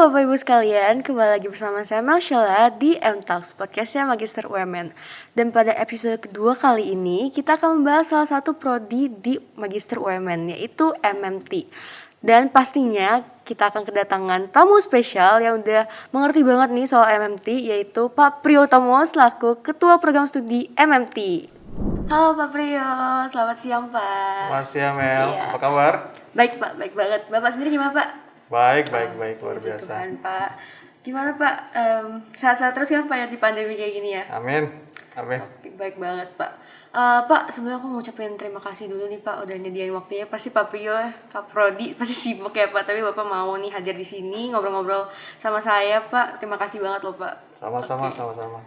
Bapak Ibu sekalian, kembali lagi bersama saya Melshela di M-Talks, podcastnya Magister UMN. Dan pada episode kedua kali ini, kita akan membahas salah satu prodi di Magister UMN, yaitu MMT. Dan pastinya kita akan kedatangan tamu spesial yang udah mengerti banget nih soal MMT, yaitu Pak Priyotomo selaku Ketua Program Studi MMT. Halo Pak Priyo, selamat siang Pak. Selamat siang Mel, Iya. apa kabar? Baik Pak, baik banget. Bapak sendiri gimana Pak? Baik, luar Puji biasa. Tuhan, Pak. Gimana Pak? Sehat-sehat terus kan Pak ya di pandemi kayak gini ya? Amin. Oke, baik banget Pak. Pak, sebelumnya aku mau ucapin terima kasih dulu nih Pak udah nyediain waktunya. Pasti Pak Priyo, Kak Prodi pasti sibuk ya Pak, tapi Bapak mau nih hadir di sini ngobrol-ngobrol sama saya Pak. Terima kasih banget loh Pak. Sama-sama, Oke. sama-sama.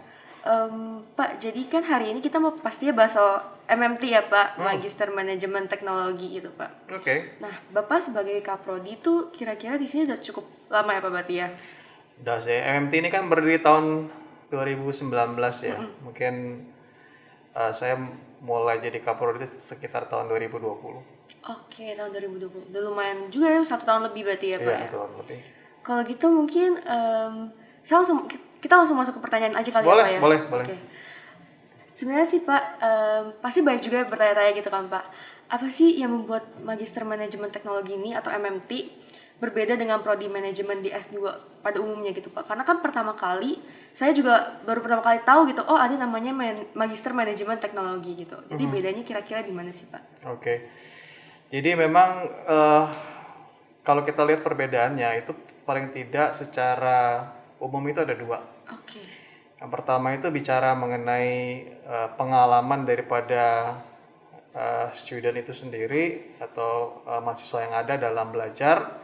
Pak, jadi kan hari ini kita mau pastinya bahas soal MMT ya Pak, Magister Manajemen Teknologi gitu Pak. Oke. Nah, Bapak sebagai Kaprodi itu kira-kira di sini udah cukup lama ya Pak berarti ya? Udah sih, MMT ini kan berdiri tahun 2019 ya. Mungkin saya mulai jadi Kapolri itu sekitar tahun 2020. Oke, tahun 2020. Udah lumayan juga ya, 1 tahun lebih berarti ya Pak Iya, ya? tahun lebih. Kalau gitu mungkin kita langsung masuk ke pertanyaan aja kali Boleh, ya Pak ya? boleh. Oke. Sebenarnya sih Pak, pasti banyak juga yang bertanya-tanya gitu kan Pak. Apa sih yang membuat Magister Manajemen Teknologi ini atau MMT berbeda dengan prodi manajemen di S2 pada umumnya gitu Pak? Karena kan saya juga baru pertama kali tahu gitu, oh ada namanya Magister Manajemen Teknologi gitu. Jadi bedanya kira-kira di mana sih Pak? Oke. Jadi memang kalau kita lihat perbedaannya itu paling tidak secara umum itu ada dua. Oke. Yang pertama itu bicara mengenai pengalaman daripada student itu sendiri atau mahasiswa yang ada dalam belajar,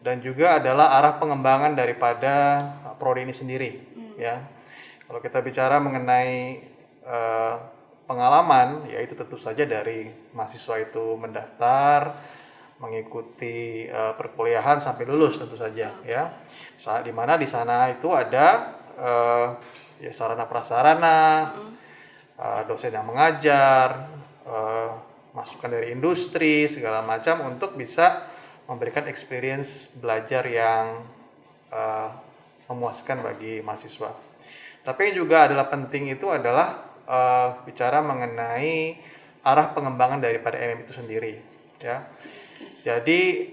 dan juga adalah arah pengembangan daripada prodi ini sendiri. Ya, kalau kita bicara mengenai pengalaman, yaitu tentu saja dari mahasiswa itu mendaftar, mengikuti perkuliahan sampai lulus tentu saja. Ya, di mana di sana itu ada ya sarana prasarana, dosen yang mengajar, masukan dari industri segala macam untuk bisa memberikan experience belajar yang memuaskan bagi mahasiswa. Tapi yang juga adalah penting itu adalah bicara mengenai arah pengembangan daripada MM itu sendiri. Ya, jadi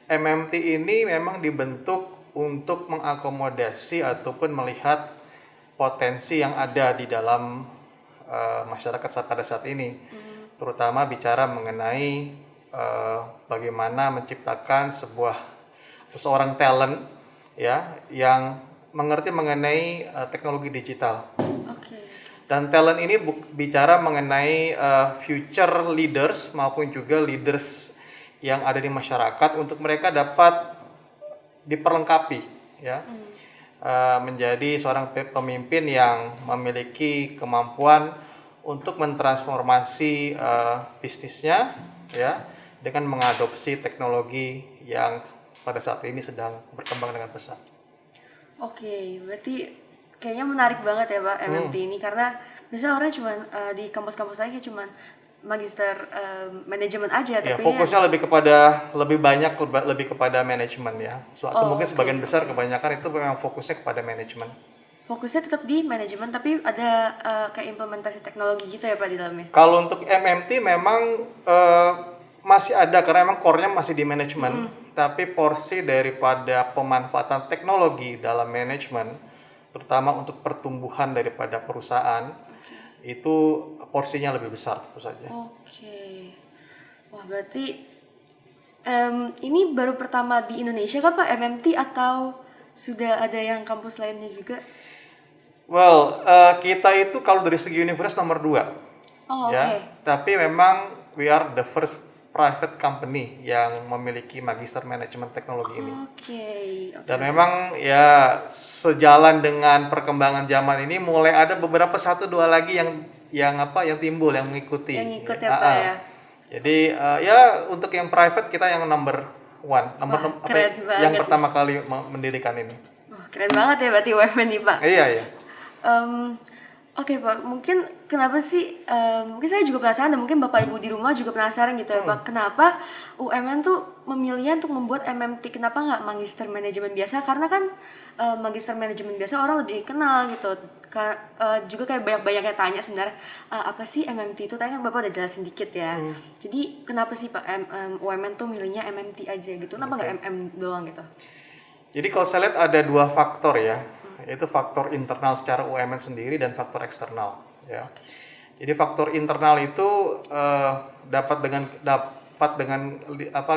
MMT ini memang dibentuk untuk mengakomodasi ataupun melihat potensi yang ada di dalam masyarakat pada saat ini, terutama bicara mengenai bagaimana menciptakan seseorang talent ya yang mengerti mengenai teknologi digital. Oke. Dan talent ini bicara mengenai future leaders maupun juga leaders yang ada di masyarakat untuk mereka dapat diperlengkapi ya. Menjadi seorang pemimpin yang memiliki kemampuan untuk mentransformasi bisnisnya ya dengan mengadopsi teknologi yang pada saat ini sedang berkembang dengan pesat. Oke, berarti kayaknya menarik banget ya Pak MMT ini, karena biasanya orang cuma di kampus-kampus aja cuma magister manajemen aja, Ya, tapi fokusnya lebih kepada manajemen ya. Atau mungkin sebagian besar kebanyakan itu memang fokusnya kepada manajemen. fokusnya tetap di manajemen, tapi ada kayak implementasi teknologi gitu ya Pak di dalamnya. Kalau untuk MMT memang masih ada karena memang core-nya masih di manajemen, tapi porsi daripada pemanfaatan teknologi dalam manajemen, terutama untuk pertumbuhan daripada perusahaan, itu porsinya lebih besar tentu saja. Oke, wah berarti ini baru pertama di Indonesia kan Pak MMT, atau sudah ada yang kampus lainnya juga? Well, kita itu kalau dari segi universitas nomor 2. Oh, Ya, oke. tapi memang we are the first private company yang memiliki magister manajemen teknologi ini. Oke. Dan memang ya sejalan dengan perkembangan zaman ini mulai ada beberapa 1-2 lagi yang timbul yang mengikuti. Yang ngikut ya Pak ya. Jadi ya untuk yang private kita yang number one, keren yang banget. pertama kali mendirikan ini. Wah, keren banget ya berarti UMN nih Pak. Iya, iya. Oke Pak, mungkin kenapa sih, mungkin saya juga penasaran dan mungkin Bapak Ibu di rumah juga penasaran gitu ya Pak, kenapa UMN tuh memilih untuk membuat MMT, kenapa nggak Magister Manajemen biasa? Karena kan Magister Manajemen biasa orang lebih kenal gitu. Juga kayak banyak yang tanya sebenarnya, apa sih MMT itu? Tadi kan Bapak udah jelasin dikit ya. Jadi kenapa sih Pak UMN tuh milihnya MMT aja gitu? Kenapa nggak MM doang gitu? Jadi kalau saya lihat ada dua faktor ya, yaitu faktor internal secara UMN sendiri dan faktor eksternal ya. Jadi faktor internal itu dapat dengan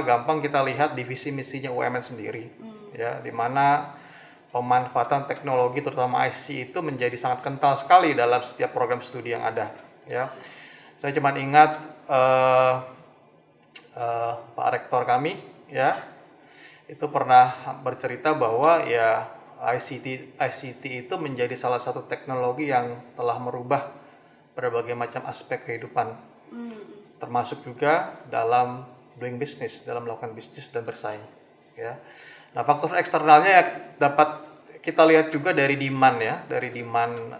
gampang kita lihat di visi misinya UMN sendiri ya, di mana pemanfaatan teknologi terutama IC itu menjadi sangat kental sekali dalam setiap program studi yang ada ya. Saya cuma ingat Pak Rektor kami ya itu pernah bercerita bahwa ya ICT itu menjadi salah satu teknologi yang telah merubah berbagai macam aspek kehidupan, termasuk juga dalam doing business, dalam melakukan bisnis dan bersaing. Ya. Nah, faktor eksternalnya ya dapat kita lihat juga dari demand ya, dari demand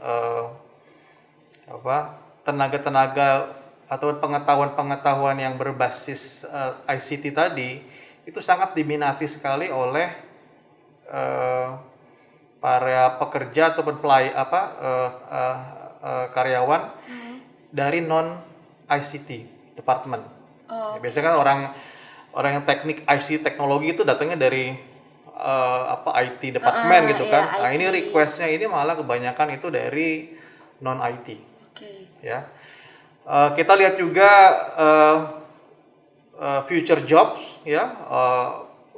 tenaga-tenaga atau pengetahuan-pengetahuan yang berbasis ICT tadi itu sangat diminati sekali oleh para pekerja ataupun karyawan dari non ICT department. Ya, biasanya kan orang yang teknik ICT teknologi itu datangnya dari IT department gitu kan. Iya, Nah, IT. ini requestnya ini malah kebanyakan itu dari non IT. Oke. Ya. Kita lihat juga future jobs ya,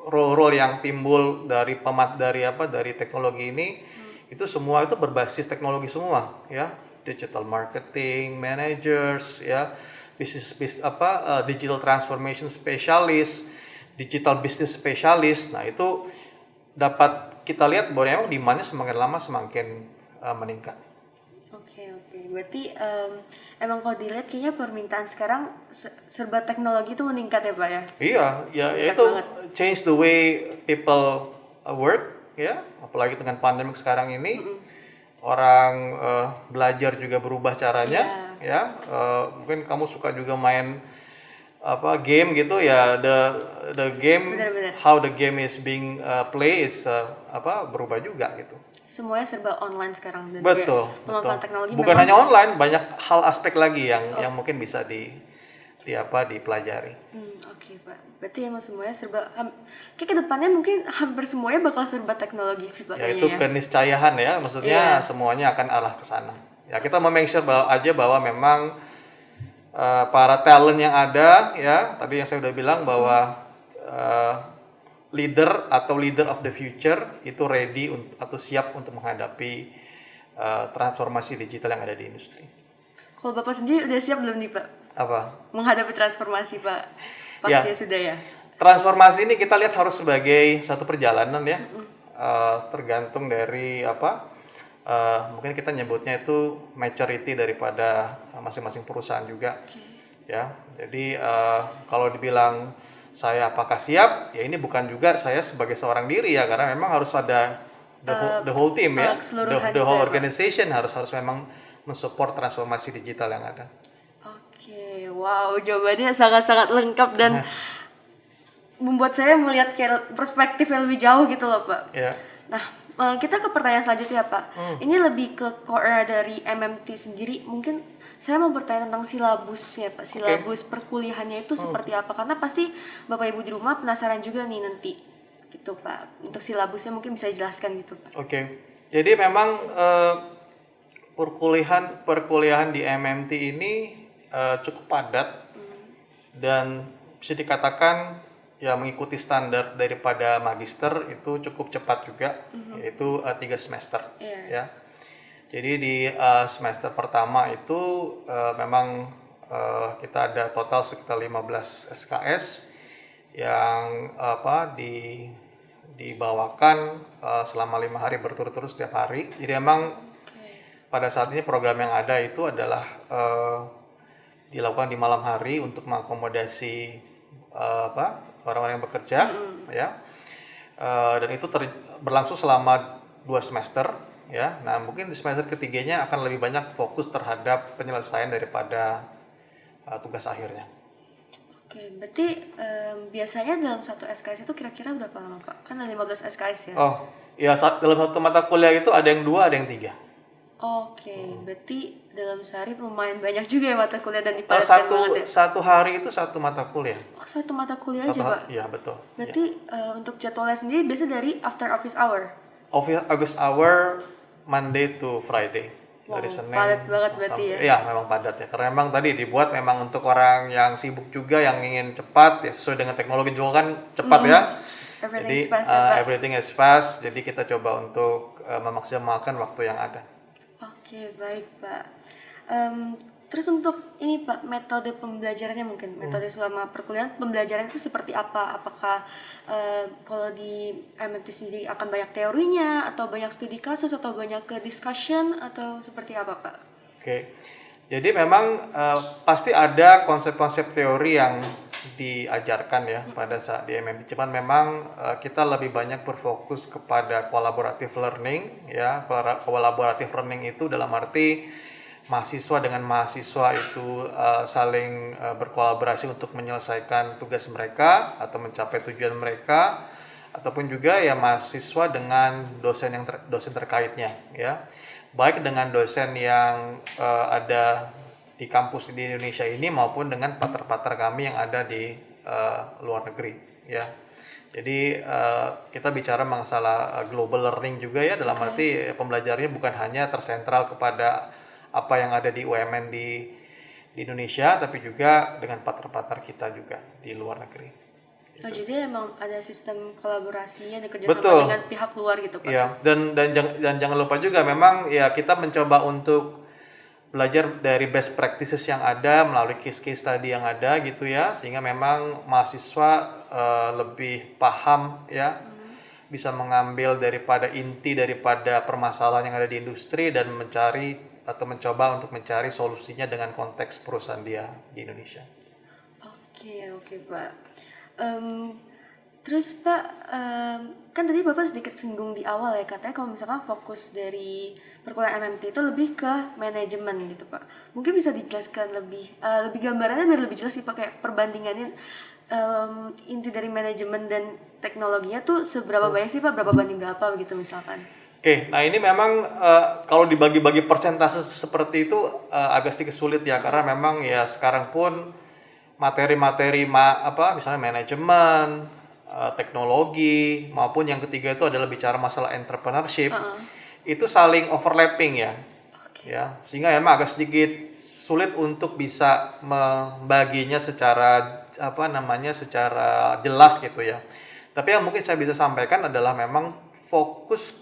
role-role yang timbul dari teknologi ini itu semua itu berbasis teknologi semua ya, digital marketing managers ya, digital transformation specialist, digital business specialist. Nah, itu dapat kita lihat bahwa memang demand-nya semakin lama semakin meningkat. Oke. Berarti emang kalau dilihat kayaknya permintaan sekarang serba teknologi itu meningkat ya Pak ya? Iya, ya Meningkat itu banget. change the way people work ya, apalagi dengan pandemi sekarang ini orang belajar juga berubah caranya ya. Mungkin kamu suka juga main game gitu ya, the game Benar-benar. how the game is being play is berubah juga gitu. Semuanya serba online sekarang dan Betul, kayak pemanfaatan betul. teknologi Bukan memang. hanya online, banyak hal aspek lagi yang mungkin bisa dipelajari. Oke Pak. Berarti emang semuanya serba kayak kedepannya mungkin hampir semuanya bakal serba teknologi sih Pak Ya kayaknya itu ya. keniscayaan ya, maksudnya Iya. semuanya akan arah ke sana. Ya kita make sure bahwa memang para talent yang ada ya, tadi yang saya udah bilang bahwa leader of the future itu ready atau siap untuk menghadapi transformasi digital yang ada di industri. Kalau Bapak sendiri udah siap belum nih Pak Apa? menghadapi transformasi Pak? Ya. Pastinya sudah ya. Transformasi ini kita lihat harus sebagai satu perjalanan ya, tergantung dari mungkin kita nyebutnya itu maturity daripada masing-masing perusahaan juga, ya. Jadi kalau dibilang saya apakah siap, ya ini bukan juga saya sebagai seorang diri ya, karena memang harus ada the whole team ya, keseluruhan the whole juga ya, Pak. organization harus memang mensupport transformasi digital yang ada. Oke, wow, jawabannya sangat-sangat lengkap dan membuat saya melihat kayak perspektif yang lebih jauh gitu loh Pak. Ya. Nah, kita ke pertanyaan selanjutnya Pak. Ini lebih ke core dari MMT sendiri. Mungkin saya mau bertanya tentang silabusnya Pak. Silabus perkuliahannya itu seperti apa? Karena pasti Bapak Ibu di rumah penasaran juga nih nanti. Gitu Pak. Untuk silabusnya mungkin bisa dijelaskan gitu Pak. Oke. Jadi memang perkuliahan di MMT ini cukup padat dan bisa dikatakan ya mengikuti standar daripada magister itu cukup cepat juga, yaitu 3 semester. Ya. Jadi di semester pertama itu memang kita ada total sekitar 15 SKS yang dibawakan selama 5 hari berturut-turut setiap hari. Jadi memang pada saat ini program yang ada itu adalah dilakukan di malam hari untuk mengakomodasi orang-orang yang bekerja ya, dan itu berlangsung selama 2 semester ya. Nah, mungkin di semester ketiganya akan lebih banyak fokus terhadap penyelesaian daripada tugas akhirnya. Oke, berarti biasanya dalam satu SKS itu kira-kira berapa lama Pak? Kan ada 15 SKS ya? Oh, ya dalam satu mata kuliah itu ada yang 2, ada yang 3. Oke, berarti dalam sehari lumayan banyak juga ya mata kuliah dan dipadatkan banget ya? Satu hari itu satu mata kuliah. Oh, satu mata kuliah aja Pak? Iya, betul. Berarti untuk jadwalnya sendiri biasa dari after office hour? Office hour Monday to Friday. Dari Senin padat banget berarti ya? Iya, memang padat ya. Karena memang tadi dibuat memang untuk orang yang sibuk juga, yang ingin cepat ya, sesuai dengan teknologi juga kan cepat ya. Everything Jadi is fast ya Pak? everything is fast. Jadi kita coba untuk memaksimalkan waktu yang ada. Oke, baik Pak. Terus untuk ini Pak, metode pembelajarannya mungkin, metode selama perkuliahan pembelajaran itu seperti apa? Apakah kalau di MMT sendiri akan banyak teorinya, atau banyak studi kasus, atau banyak ke discussion, atau seperti apa Pak? Oke, jadi memang pasti ada konsep-konsep teori yang diajarkan ya pada saat di MMT. Cuman memang kita lebih banyak berfokus kepada collaborative learning ya. Collaborative learning itu dalam arti mahasiswa dengan mahasiswa itu saling berkolaborasi untuk menyelesaikan tugas mereka atau mencapai tujuan mereka, ataupun juga ya mahasiswa dengan dosen terkaitnya ya, baik dengan dosen yang ada di kampus di Indonesia ini maupun dengan partner-partner kami yang ada di luar negeri ya. Jadi kita bicara masalah global learning juga ya, dalam arti pembelajarannya bukan hanya tersentral kepada apa yang ada di UMN di Indonesia, tapi juga dengan partner-partner kita juga di luar negeri. Oh, jadi emang ada sistem kolaborasinya dan kerjasama dengan pihak luar gitu Pak? Iya, dan jangan lupa juga memang ya kita mencoba untuk belajar dari best practices yang ada melalui case study yang ada gitu ya, sehingga memang mahasiswa lebih paham ya, bisa mengambil daripada inti daripada permasalahan yang ada di industri dan mencari atau mencoba untuk mencari solusinya dengan konteks perusahaan dia di Indonesia. Oke Pak. Terus Pak, kan tadi Bapak sedikit singgung di awal ya, katanya kalau misalkan fokus dari perkuliahan MMT itu lebih ke manajemen gitu Pak. Mungkin bisa dijelaskan lebih gambarannya biar lebih jelas sih Pak, kayak perbandingannya inti dari manajemen dan teknologinya tuh seberapa banyak sih Pak, berapa banding berapa begitu misalkan? Oke, nah ini memang kalau dibagi-bagi persentase seperti itu agak sedikit sulit ya, karena memang ya sekarang pun materi-materi misalnya manajemen, teknologi, maupun yang ketiga itu adalah bicara masalah entrepreneurship, itu saling overlapping ya. Ya, sehingga memang agak sedikit sulit untuk bisa membaginya secara secara jelas gitu ya. Tapi yang mungkin saya bisa sampaikan adalah memang fokus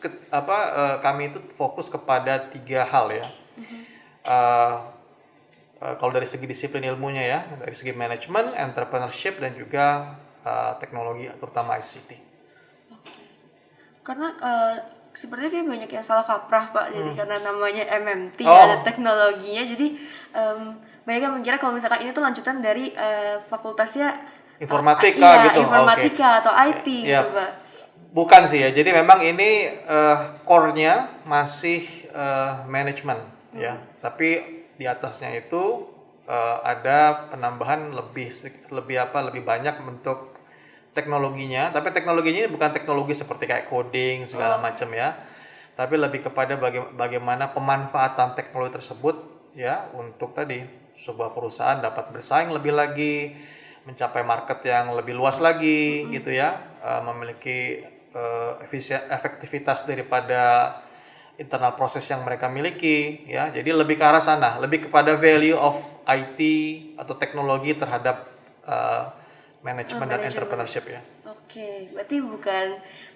kami itu fokus kepada 3 hal ya. Kalau dari segi disiplin ilmunya ya, dari segi manajemen, entrepreneurship, dan juga teknologi terutama ICT. Karena sepertinya kayak banyak yang salah kaprah Pak, jadi karena namanya MMT ada teknologinya, jadi banyak yang mengira kalau misalkan ini tuh lanjutan dari fakultasnya informatika gitu. Informatika atau IT gitu Pak. Bukan sih ya, jadi memang ini core-nya masih manajemen ya, tapi di atasnya itu ada penambahan lebih banyak bentuk teknologinya, tapi teknologinya ini bukan teknologi seperti kayak coding segala macam ya, tapi lebih kepada bagaimana pemanfaatan teknologi tersebut ya untuk tadi sebuah perusahaan dapat bersaing lebih lagi, mencapai market yang lebih luas lagi gitu ya, memiliki efektivitas daripada internal proses yang mereka miliki ya. Jadi lebih ke arah sana, lebih kepada value of IT atau teknologi terhadap manajemen dan entrepreneurship ya. Oke, berarti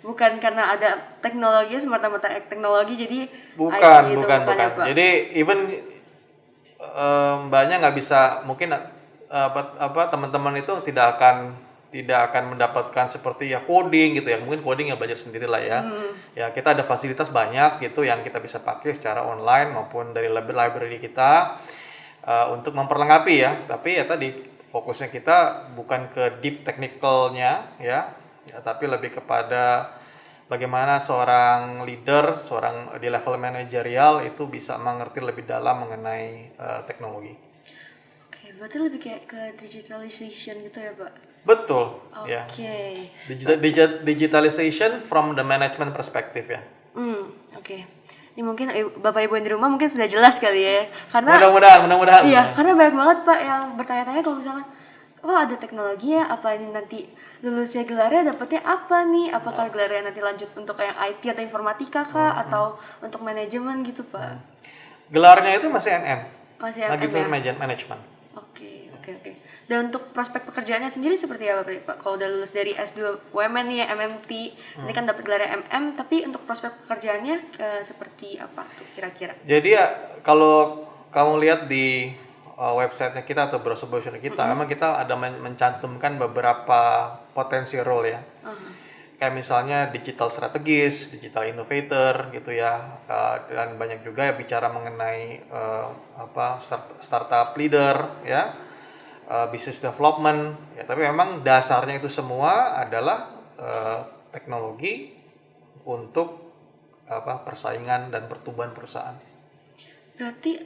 bukan karena ada teknologi semata-mata teknologi jadi bukan. Ya, jadi even mbaknya nggak bisa, mungkin teman-teman itu tidak akan mendapatkan seperti ya coding gitu ya, mungkin coding ya belajar sendiri lah ya. Ya kita ada fasilitas banyak gitu yang kita bisa pakai secara online maupun dari library kita untuk memperlengkapi ya. Tapi ya tadi fokusnya kita bukan ke deep technicalnya ya, tapi lebih kepada bagaimana seorang leader, seorang di level manajerial itu bisa mengerti lebih dalam mengenai teknologi. Oke, berarti lebih kayak ke digitalization gitu ya, Pak? Betul, Oke. ya. Digitalization from the management perspective ya. Oke. Ini mungkin Bapak Ibu yang di rumah mungkin sudah jelas kali ya. Karena Mudah-mudahan. iya, karena banyak banget Pak yang bertanya-tanya kalau misalkan oh ada teknologi ya, apa ini nanti lulusnya gelarnya dapatnya apa nih? Apakah gelarnya nanti lanjut untuk yang IT atau informatika kah atau untuk manajemen gitu, Pak? Gelarnya itu masih MM, Masih MM Magister ya? Management. Oke. Dan untuk prospek pekerjaannya sendiri seperti apa Pak? Kalau udah lulus dari S2 UMN nih ya, MMT, ini kan dapat gelarnya MM, tapi untuk prospek pekerjaannya seperti apa tuh kira-kira? Jadi ya kalau kamu lihat di websitenya kita atau browser kita, memang kita ada mencantumkan beberapa potensi role ya. Kayak misalnya digital strategis, digital innovator gitu ya, dan banyak juga ya bicara mengenai startup leader ya, business development ya. Tapi memang dasarnya itu semua adalah teknologi untuk persaingan dan pertumbuhan perusahaan. Berarti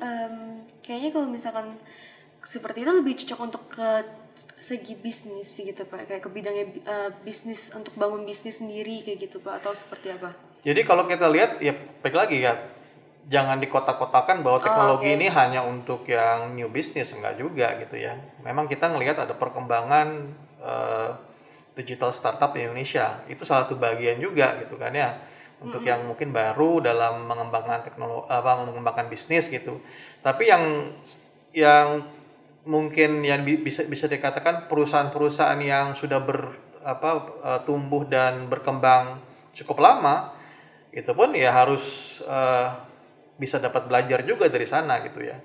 kayaknya kalau misalkan seperti itu lebih cocok untuk ke segi bisnis sih gitu Pak, kayak ke bidangnya bisnis untuk bangun bisnis sendiri kayak gitu Pak, atau seperti apa? Jadi kalau kita lihat ya baik lagi ya, jangan dikotak-kotakan bahwa teknologi ini hanya untuk yang new business, enggak juga gitu ya. Memang kita ngelihat ada perkembangan digital startup di Indonesia, itu salah satu bagian juga gitu kan ya, untuk yang mungkin baru dalam mengembangkan teknologi mengembangkan bisnis gitu. Tapi yang mungkin yang bisa dikatakan perusahaan-perusahaan yang sudah tumbuh dan berkembang cukup lama, itu pun ya harus bisa dapat belajar juga dari sana gitu ya,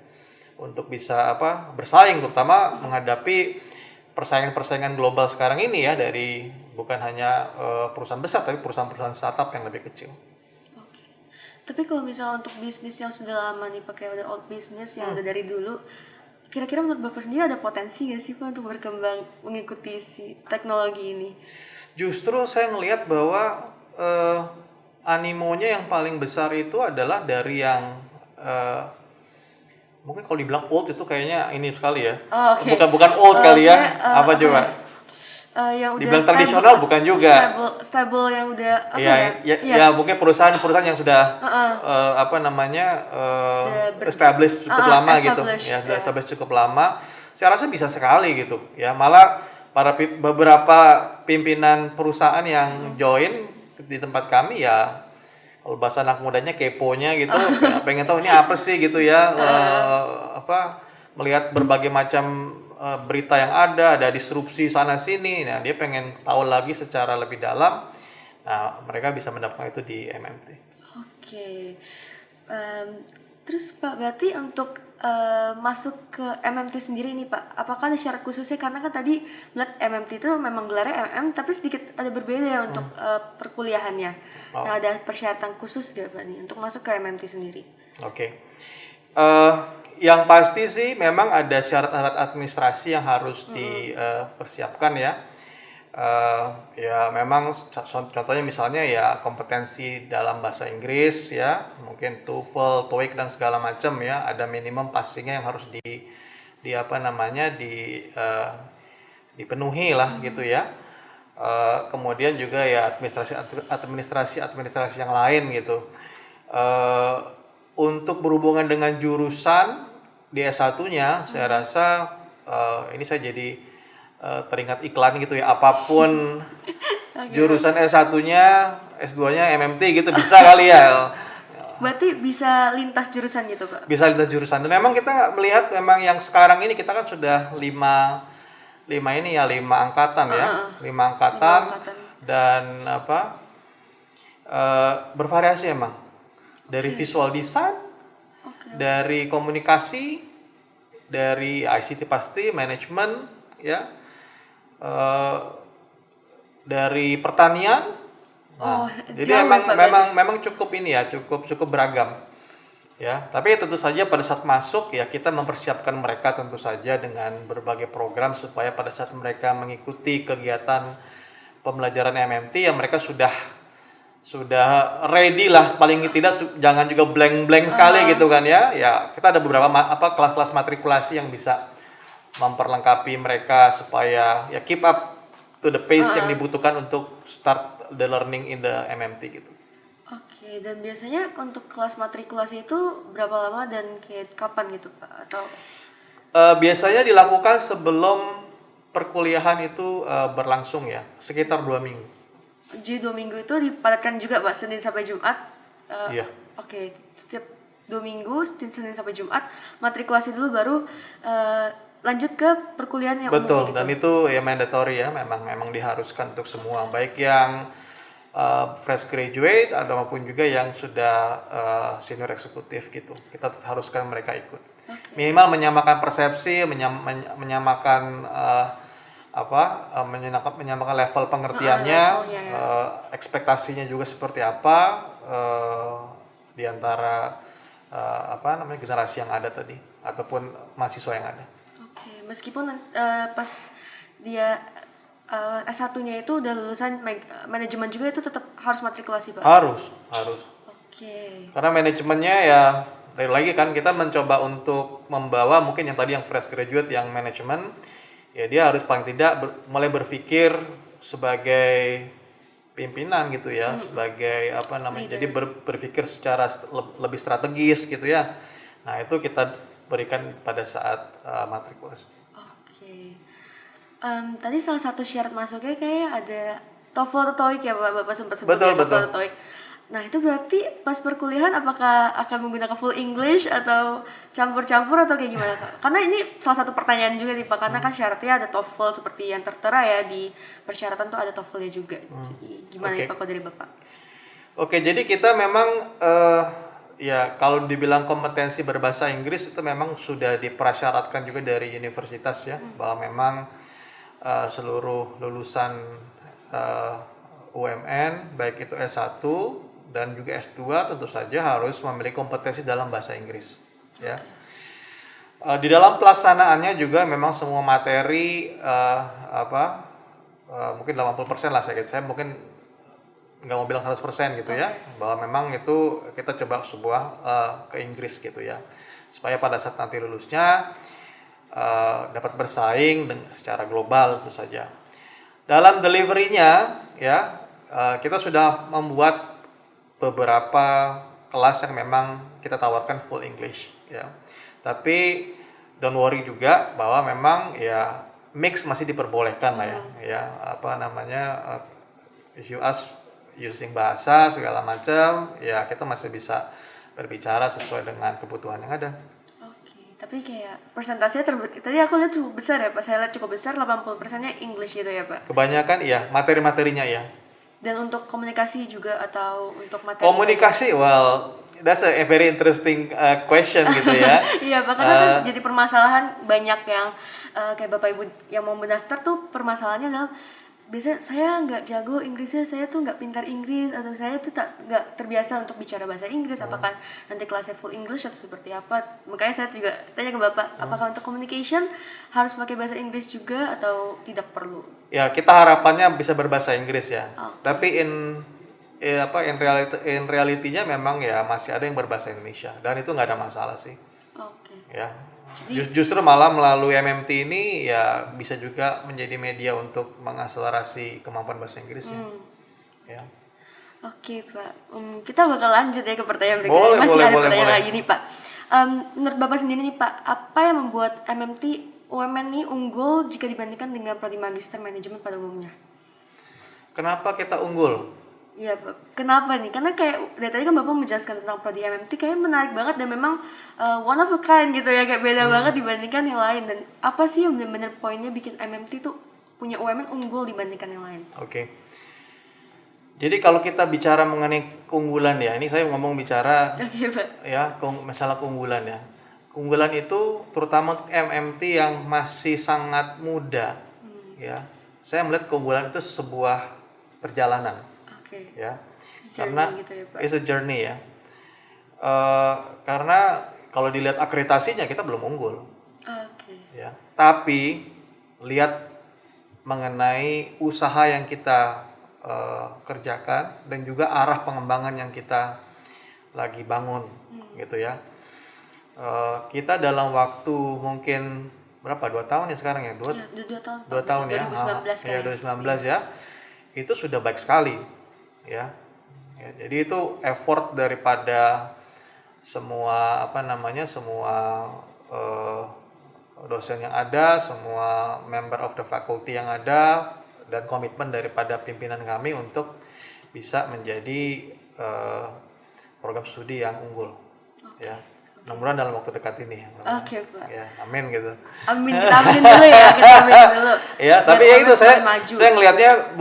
untuk bisa bersaing, terutama menghadapi persaingan global sekarang ini ya, dari bukan hanya perusahaan besar tapi perusahaan-perusahaan startup yang lebih kecil. Oke. Tapi kalau misalnya untuk bisnis yang sudah lama nih pakai udah old business yang udah dari dulu, kira-kira menurut Bapak sendiri ada potensi nggak sih Pak untuk berkembang mengikuti si teknologi ini? Justru saya ngelihat bahwa animonya yang paling besar itu adalah dari yang mungkin kalau dibilang old itu kayaknya ini sekali ya. Oh, okay. Bukan old kali ya. Apa coba? Yang udah dibilang tradisional bukan juga. Stable yang udah ya mungkin perusahaan yang sudah established cukup lama gitu. Ya, sudah established cukup lama. Saya rasa bisa sekali gitu. Ya, malah beberapa pimpinan perusahaan yang join di tempat kami ya, kalau bahasa anak mudanya keponya gitu, pengen tahu ini apa sih gitu ya, melihat berbagai macam berita yang ada disrupsi sana sini, nah dia pengen tahu lagi secara lebih dalam. Nah mereka bisa mendapatkan itu di MMT. Oke. Terus Pak, berarti untuk masuk ke MMT sendiri nih Pak, apakah ada syarat khususnya? Karena kan tadi melihat MMT itu memang gelarnya MM, tapi sedikit ada berbeda ya untuk perkuliahannya. Nah ada persyaratan khusus gak Pak nih untuk masuk ke MMT sendiri? Oke. Yang pasti sih memang ada syarat-syarat administrasi yang harus dipersiapkan ya. Ya memang contohnya misalnya ya kompetensi dalam bahasa Inggris ya, mungkin TOEFL, TOEIC dan segala macam ya, ada minimum pastinya yang harus dipenuhi lah gitu ya. Kemudian juga ya administrasi yang lain gitu. Untuk berhubungan dengan jurusan di S1-nya, saya rasa ini saya jadi teringat iklan gitu ya, apapun jurusan S1-nya, S2-nya MMT gitu bisa kali ya. Berarti bisa lintas jurusan gitu Pak? Bisa lintas jurusan. Dan memang kita melihat memang yang sekarang ini kita kan sudah 5 angkatan ya. 5 angkatan dan bervariasi emang. Dari visual design, dari komunikasi, dari ICT pasti, manajemen ya. Dari pertanian. Nah, jadi memang cukup ini ya, cukup beragam. Ya, tapi tentu saja pada saat masuk ya kita mempersiapkan mereka tentu saja dengan berbagai program supaya pada saat mereka mengikuti kegiatan pembelajaran MMT ya mereka sudah sudah ready lah, paling tidak jangan juga blank sekali gitu kan ya. Ya, kita ada beberapa kelas-kelas matrikulasi yang bisa memperlengkapi mereka supaya ya keep up to the pace yang dibutuhkan untuk start the learning in the MMT gitu. Oke, dan biasanya untuk kelas matrikulasi itu berapa lama dan kayak kapan gitu Pak? Atau Biasanya dilakukan sebelum perkuliahan itu berlangsung ya, sekitar 2 minggu. jadi 2 minggu itu dipadatkan juga Pak, Senin sampai Jumat? Iya. Oke, setiap 2 minggu, Senin sampai Jumat, matrikulasi dulu baru lanjut ke perkuliahan yang umum Betul, gitu. dan itu ya mandatory ya, memang diharuskan untuk semua, baik yang fresh graduate ada maupun juga yang sudah senior eksekutif gitu. Kita haruskan mereka ikut. Minimal menyamakan persepsi, menyamakan menyamakan level pengertiannya, levelnya, ekspektasinya juga seperti apa di antara generasi yang ada tadi ataupun mahasiswa yang ada. Oke, meskipun pas dia S1-nya itu udah lulusan manajemen juga, itu tetap harus matrikulasi Pak? Harus. Oke. Karena manajemennya ya dari lagi kan kita mencoba untuk membawa mungkin yang tadi yang fresh graduate yang manajemen, ya dia harus paling tidak mulai berpikir sebagai pimpinan gitu ya, sebagai jadi berpikir secara lebih strategis gitu ya. Nah, itu kita berikan pada saat matrikulasi. Oke. Tadi salah satu syarat masuknya kayak ada TOEFL atau TOEIC ya Pak, Bapak sempat sebut ya, TOEFL atau TOEIC. Nah, itu berarti pas perkuliahan apakah akan menggunakan full English atau campur-campur atau kayak gimana Kak? Karena ini salah satu pertanyaan juga nih Pak, karena kan syaratnya ada TOEFL seperti yang tertera ya di persyaratan tuh ada TOEFL-nya juga. Jadi gimana nih Pak kalau dari Bapak? Oke, jadi kita memang ya kalau dibilang kompetensi berbahasa Inggris itu memang sudah diprasyaratkan juga dari universitas ya, bahwa memang seluruh lulusan UMN baik itu S1 dan juga S2 tentu saja harus memiliki kompetensi dalam bahasa Inggris ya. Di dalam pelaksanaannya juga memang semua materi mungkin 80% lah saya mungkin nggak mau bilang 100% gitu ya, bahwa memang itu kita coba sebuah ke Inggris gitu ya, supaya pada saat nanti lulusnya dapat bersaing secara global tentu saja. Dalam delivery-nya ya kita sudah membuat beberapa kelas yang memang kita tawarkan full English ya. Tapi don't worry juga bahwa memang ya mix masih diperbolehkan lah ya. If you ask using bahasa segala macam ya kita masih bisa berbicara sesuai dengan kebutuhan yang ada. Oke, tapi kayak persentasenya tadi aku lihat cukup besar ya Pak, saya lihat cukup besar, 80%-nya English gitu ya Pak? Kebanyakan iya, materi-materinya ya. Dan untuk komunikasi juga atau untuk materi? Komunikasi, well, that's a very interesting question gitu ya. Iya Pak, karena kan jadi permasalahan banyak yang kayak Bapak Ibu yang mau mendaftar tuh permasalahannya adalah biasanya saya nggak jago Inggrisnya, saya tuh nggak pintar Inggris, atau saya tuh nggak terbiasa untuk bicara bahasa Inggris, apakah nanti kelasnya full English atau seperti apa. Makanya saya juga tanya ke Bapak, apakah untuk communication harus pakai bahasa Inggris juga atau tidak perlu? Ya, kita harapannya bisa berbahasa Inggris ya. Tapi in realitinya memang ya masih ada yang berbahasa Indonesia dan itu nggak ada masalah sih. Oke. Ya. Justru malah melalui MMT ini ya bisa juga menjadi media untuk mengakselerasi kemampuan bahasa Inggrisnya. Ya. Oke Pak, kita bakal lanjut ya ke pertanyaan berikutnya. Masih ada pertanyaan lagi nih Pak. Menurut Bapak sendiri nih Pak, apa yang membuat MMT UMN ini unggul jika dibandingkan dengan prodi magister manajemen pada umumnya? Kenapa kita unggul? Iya Pak, kenapa nih? Karena kayak dari tadi kan Bapak menjelaskan tentang prodi MMT kayaknya menarik banget dan memang one of a kind gitu ya, kayak beda banget dibandingkan yang lain. Dan apa sih yang benar-benar poinnya bikin MMT tuh punya UMN unggul dibandingkan yang lain? Oke. Jadi kalau kita bicara mengenai keunggulan ya, ini saya ngomong bicara ya masalah keunggulan ya. Keunggulan itu terutama untuk MMT yang masih sangat muda ya. Saya melihat keunggulan itu sebuah perjalanan. Ya, karena gitu ya, Pak? It's a journey ya. Karena kalau dilihat akreditasinya kita belum unggul. Ya, tapi lihat mengenai usaha yang kita kerjakan dan juga arah pengembangan yang kita lagi bangun gitu ya. Kita dalam waktu mungkin berapa 2 tahun ya sekarang ya 2 tahun. 2 tahun ya 2019 ya 2019 ya itu sudah baik sekali ya. Jadi itu effort daripada semua semua dosen yang ada, semua member of the faculty yang ada, dan komitmen daripada pimpinan kami untuk bisa menjadi program studi yang unggul ya. Mudah-mudahan dalam waktu dekat ini. Oke, Pak. Ya, amin gitu. Amin, kita aminin dulu ya, kita aminin dulu. Ya, tapi Biar ya itu maju. saya ngelihatnya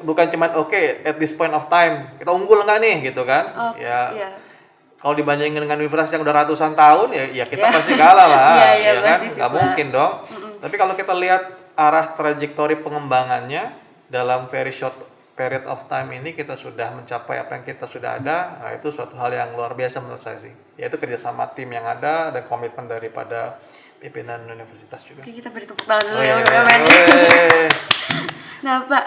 bukan cuma oke, at this point of time kita unggul enggak nih gitu kan. Iya. Kalau dibandingin dengan universitas yang udah ratusan tahun ya kita pasti kalah lah. Iya, ya kan? pasti sih, Nggak Pak. mungkin dong. Tapi kalau kita lihat arah trajektori pengembangannya dalam very short period of time ini kita sudah mencapai apa yang kita sudah ada, nah itu suatu hal yang luar biasa menurut saya sih. Yaitu kerjasama tim yang ada dan komitmen daripada pimpinan universitas juga. Oke, kita beri tepuk tangan dulu Oh, ya iya, untuk Pak. iya. Nah, Pak,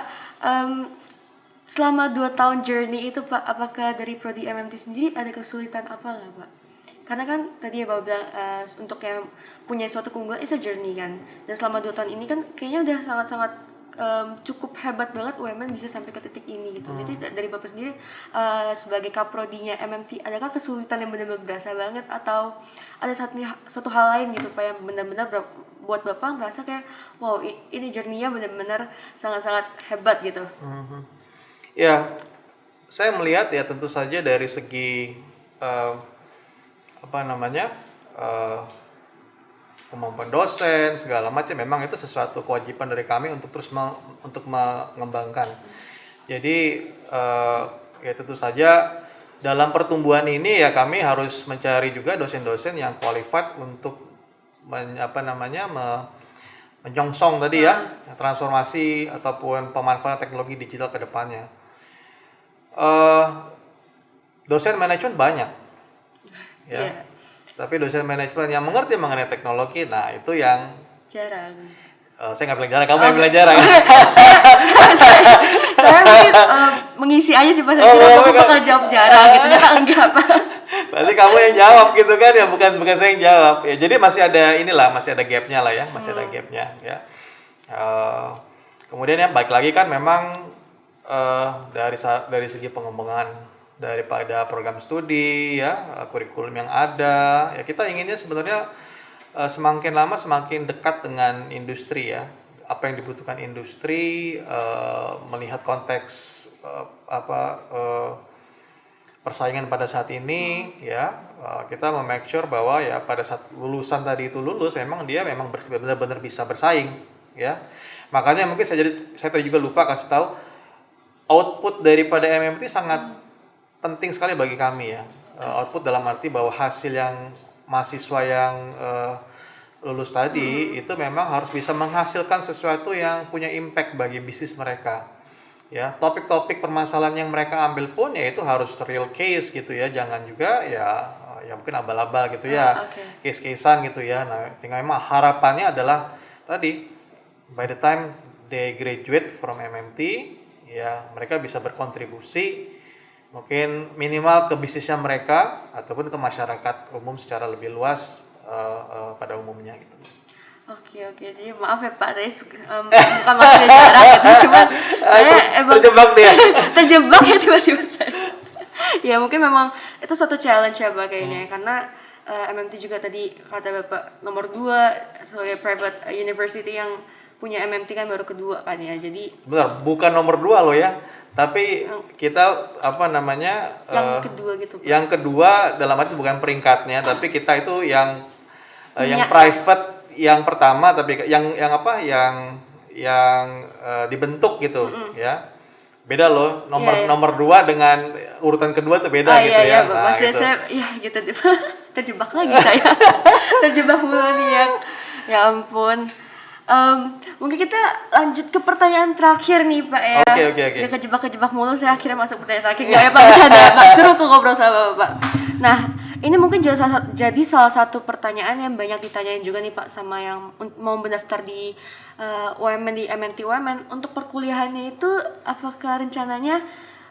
selama 2 tahun journey itu, Pak, apakah dari Prodi MMT sendiri ada kesulitan apa nggak, Pak? Karena kan tadi ya Bapak bilang untuk yang punya suatu keunggulan is a journey kan. Dan selama 2 tahun ini kan kayaknya udah sangat-sangat cukup hebat banget UMN bisa sampai ke titik ini gitu. Jadi dari Bapak sendiri sebagai kaprodinya MMT, adakah kesulitan yang benar-benar berasa banget atau ada suatu hal lain gitu Pak yang benar-benar buat Bapak merasa kayak wow ini journey-nya benar-benar sangat-sangat hebat gitu. Ya, saya melihat ya tentu saja dari segi kemampuan dosen segala macam memang itu sesuatu kewajiban dari kami untuk terus untuk mengembangkan. Jadi ya tentu saja dalam pertumbuhan ini ya kami harus mencari juga dosen-dosen yang qualified untuk menyongsong tadi ya transformasi ataupun pemanfaatan teknologi digital ke depannya. Dosen manajemen banyak ya. Yeah. Tapi dosen manajemen yang mengerti mengenai teknologi, nah itu yang Jarang. saya nggak bilang jarang, kamu yang bilang jarang. Saya mungkin mengisi aja sih Pak, saya kira Bapak bakal jawab jarang gitu, ternyata enggak Pak. Berarti kamu yang jawab gitu kan ya, bukan saya yang jawab. Ya jadi masih ada gapnya lah ya, masih ada gapnya ya. Kemudian yang baik lagi kan memang dari segi pengembangan daripada program studi ya, kurikulum yang ada ya, kita inginnya sebenarnya semakin lama semakin dekat dengan industri ya, apa yang dibutuhkan industri, melihat konteks persaingan pada saat ini ya, kita make sure bahwa ya pada saat lulusan tadi itu lulus memang dia benar-benar bisa bersaing ya. Makanya mungkin saya tadi juga lupa kasih tahu output daripada MMT sangat penting sekali bagi kami ya. Output dalam arti bahwa hasil yang mahasiswa yang lulus tadi itu memang harus bisa menghasilkan sesuatu yang punya impact bagi bisnis mereka. Ya, topik-topik permasalahan yang mereka ambil pun ya itu harus real case gitu ya. Jangan juga ya mungkin abal-abal gitu ya. Case-casean gitu ya. Nah, tinggal memang harapannya adalah tadi by the time they graduate from MMT ya mereka bisa berkontribusi mungkin minimal ke bisnisnya mereka ataupun ke masyarakat umum secara lebih luas pada umumnya gitu. Oke, jadi maaf ya Pak, tadi bukan maksudnya jarang gitu, cuman saya emang terjebak ya tiba-tiba saya. Ya mungkin memang itu suatu challenge ya Pak kayaknya, karena MMT juga tadi kata Bapak nomor 2 sebagai private university yang punya MMT kan baru kedua kan ya, jadi benar, bukan nomor 2 loh ya. Tapi kita yang kedua gitu Pak. Yang kedua dalam arti bukan peringkatnya, tapi kita itu yang private yang pertama, tapi yang dibentuk gitu ya. Beda loh nomor 2 dengan urutan kedua tuh beda gitu ya. Iya, nah, maksudnya gitu. Saya gitu terjebak lagi saya. Terjebak mulu nih ya ampun. Mungkin kita lanjut ke pertanyaan terakhir nih Pak ya. Oke. Udah kejebak mulu, saya akhirnya masuk pertanyaan terakhir. Gak ya Pak, bercanda ya Pak, seru kok ngobrol sama Bapak. Nah, Ini mungkin jadi salah satu pertanyaan yang banyak ditanyain juga nih Pak sama yang mau mendaftar di UMN di MNT UMN. Untuk perkuliahannya itu apakah rencananya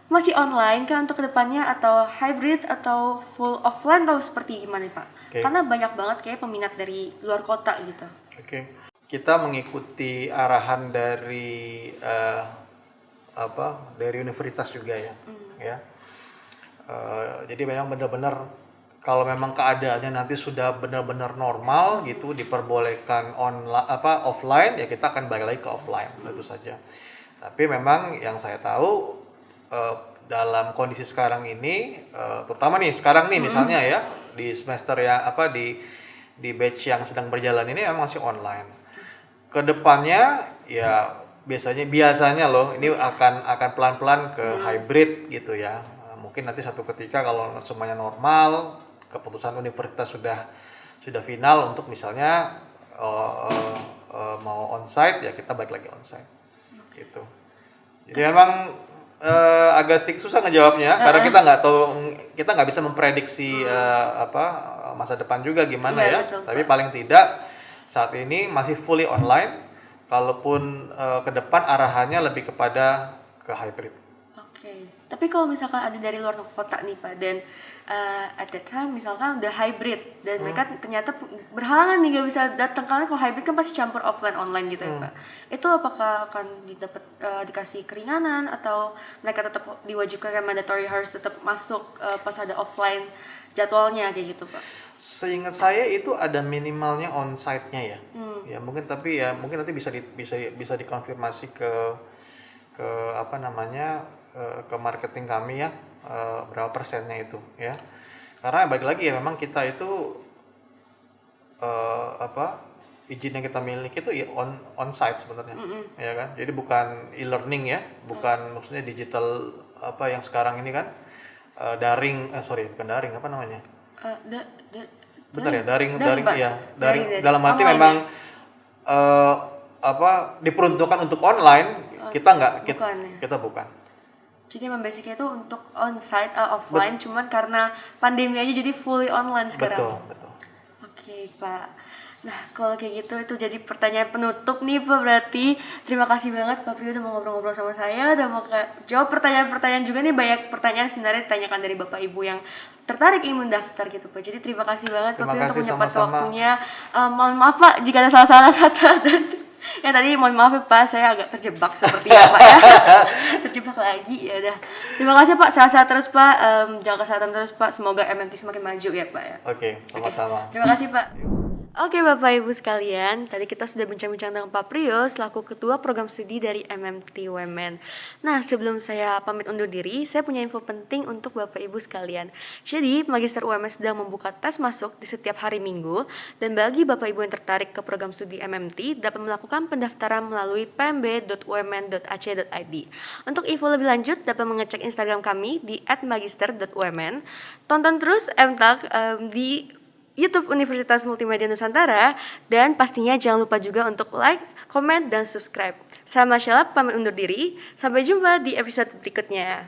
masih online kan untuk kedepannya atau hybrid atau full offline atau seperti gimana nih Pak? Oke. Karena banyak banget kayak peminat dari luar kota gitu. Oke. Kita mengikuti arahan dari dari universitas juga ya. Ya. Jadi memang benar-benar kalau memang keadaannya nanti sudah benar-benar normal gitu, diperbolehkan offline, ya kita akan balik lagi ke offline, tentu saja. Tapi memang yang saya tahu dalam kondisi sekarang ini, terutama nih sekarang nih misalnya ya di semester ya di batch yang sedang berjalan ini memang masih online. Kedepannya ya biasanya loh ini akan pelan-pelan ke hybrid gitu ya. Mungkin nanti satu ketika kalau semuanya normal, keputusan universitas sudah final untuk misalnya mau onsite, ya kita balik lagi onsite gitu. Jadi memang agak sedikit susah ngejawabnya karena kita nggak bisa memprediksi masa depan juga gimana ya. Betul, tapi paling tidak saat ini masih fully online. Kalaupun ke depan arahannya lebih kepada ke hybrid. Oke. Tapi kalau misalkan ada dari luar kota nih Pak dan at that time misalkan udah hybrid dan mereka ternyata berhalangan nih gak bisa datang karena kalau hybrid kan pasti campur offline online gitu ya Pak. Itu apakah akan dikasih keringanan atau mereka tetap diwajibkan mandatory harus tetap masuk pas ada offline jadwalnya kayak gitu Pak? Seingat saya itu ada minimalnya onsite-nya ya. Ya mungkin nanti bisa dikonfirmasi ke ke marketing kami ya, berapa persennya itu ya. Karena balik lagi ya memang kita itu izin yang kita miliki itu ya on-site sebenarnya. Ya kan? Jadi bukan e-learning ya, bukan maksudnya digital yang sekarang ini kan daring bukan daring apa namanya? Bentar ya, daring dalam arti memang diperuntukkan untuk online, kita bukan. Jadi memang basicnya itu untuk onsite offline, cuman karena pandemi aja jadi fully online sekarang. Betul. Oke Pak. Nah kalau kayak gitu itu jadi pertanyaan penutup nih Pak, berarti terima kasih banget Pak Priyo udah mau ngobrol-ngobrol sama saya, udah mau jawab pertanyaan-pertanyaan juga nih, banyak pertanyaan sebenarnya ditanyakan dari Bapak Ibu yang tertarik ingin mendaftar gitu Pak. Jadi terima kasih banget Pak Priyo untuk menyempatkan waktunya. Mohon maaf Pak jika ada salah-salah kata dan ya tadi mohon maaf ya Pak, saya agak terjebak sepertinya Pak ya. Terjebak lagi ya udah. Terima kasih Pak, sehat-sehat terus Pak, jaga kesehatan terus Pak. Semoga MMT semakin maju ya Pak ya. Oke, sama-sama. Terima kasih Pak. Oke Bapak Ibu sekalian, tadi kita sudah bincang-bincang dengan Pak Priyo selaku Ketua Program Studi dari MMT UMN. Nah sebelum saya pamit undur diri, saya punya info penting untuk Bapak Ibu sekalian. Jadi Magister UMN sedang membuka tes masuk di setiap hari Minggu, dan bagi Bapak Ibu yang tertarik ke program studi MMT dapat melakukan pendaftaran melalui pmb.umn.ac.id. Untuk info lebih lanjut dapat mengecek Instagram kami di @magister.umn. Tonton terus MTalk di YouTube Universitas Multimedia Nusantara, dan pastinya jangan lupa juga untuk like, komen, dan subscribe. Saya Masyala pamit undur diri, sampai jumpa di episode berikutnya.